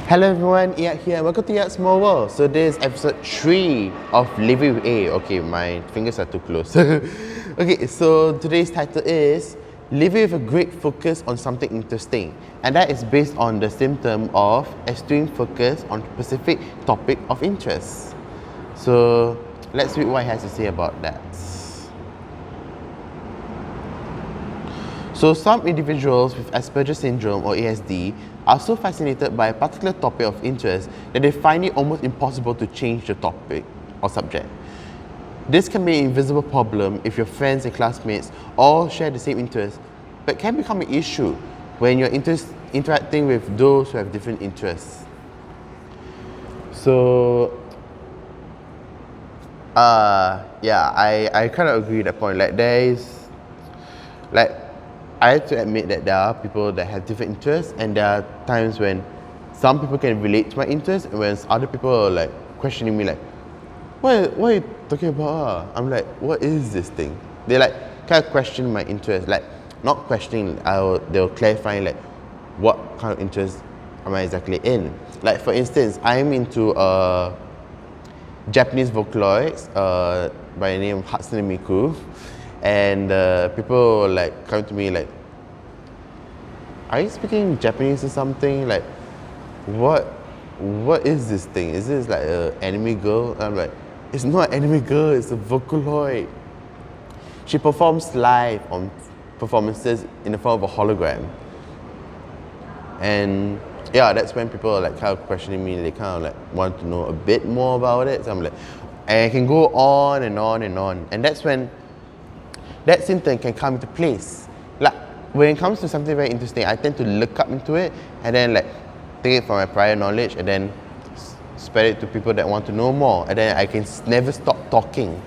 Hello everyone, Iat here, welcome to Iat's Small World. So this is episode 3 of Living with A. Okay, my fingers are too close. Okay, so today's title is Living with a Great Focus on Something Interesting. And that is based on the symptom of extreme focus on a specific topic of interest. So let's read what he has to say about that. So some individuals with Asperger's syndrome or ASD are so fascinated by a particular topic of interest that they find it almost impossible to change the topic or subject. This can be an invisible problem if your friends and classmates all share the same interest, but can become an issue when you're interacting with those who have different interests. So, yeah, I kind of agree with that point. I have to admit that there are people that have different interests, and there are times when some people can relate to my interests, and when other people are like questioning me, like, what are you talking about? I'm like, what is this thing? They like kind of question my interest, like not questioning. They'll clarify like what kind of interest am I exactly in. Like for instance, I'm into Japanese Vocaloids by the name of Hatsune Miku. And people like come to me like, are you speaking Japanese or something? Like, what is this thing? Is this like an anime girl? And I'm like, it's not an anime girl, it's a Vocaloid. She performs live on performances in the form of a hologram. And yeah, that's when people are like kind of questioning me. They kind of like want to know a bit more about it. So I'm like, and I can go on and on and on. And that's when that symptom can come into place. Like when it comes to something very interesting, I tend to look up into it and then like take it from my prior knowledge and then spread it to people that want to know more, and then I can never stop talking.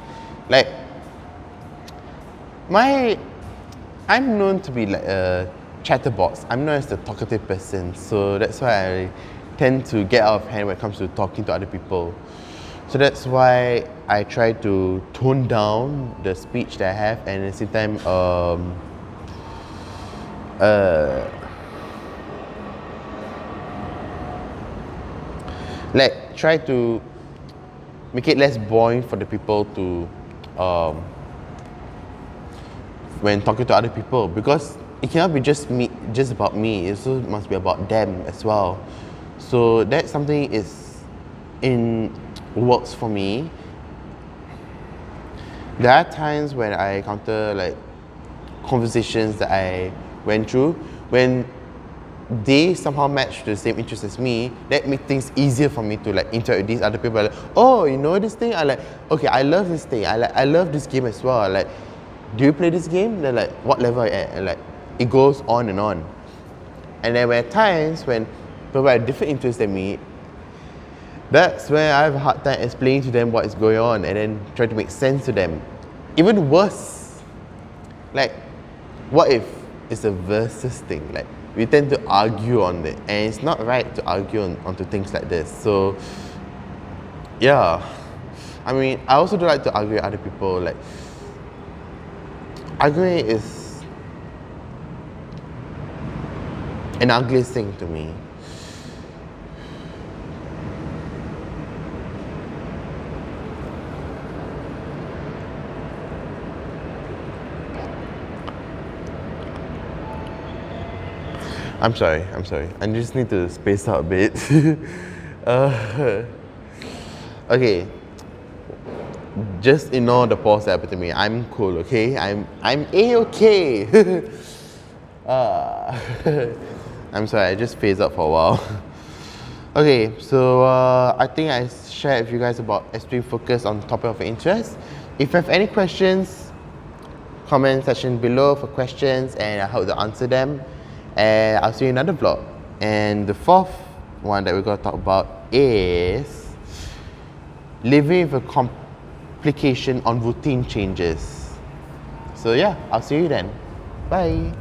Like I'm known to be like a chatterbox. I'm known as the talkative person, so that's why I tend to get out of hand when it comes to talking to other people. So that's why I try to tone down the speech that I have, and at the same time, like try to make it less boring for the people to, when talking to other people, because it cannot be just about me. It also must be about them as well. So that's something works for me. There are times when I encounter like conversations that I went through when they somehow match the same interest as me. That makes things easier for me to like interact with these other people. Like, oh, you know this thing? I like, okay, I love this thing. I love this game as well. Like, do you play this game? They're like, what level are you at? And like, it goes on and on. And then there are times when people have different interests than me. That's where I have a hard time explaining to them what is going on and then try to make sense to them. Even worse, like, what if it's a versus thing? Like, we tend to argue on it, and it's not right to argue onto things like this. So, yeah. I mean, I also don't like to argue with other people. Like, arguing is an ugly thing to me. I'm sorry. I just need to space out a bit. Okay. Just ignore the pause that happened to me. I'm cool, okay? I'm A-okay. I'm sorry, I just phased out for a while. Okay, so I think I shared with you guys about extreme focus on topic of interest. If you have any questions, comment section below for questions, and I hope to answer them. And I'll see you in another vlog. And the fourth one that we're going to talk about is living with a complication on routine changes. So yeah, I'll see you then. Bye.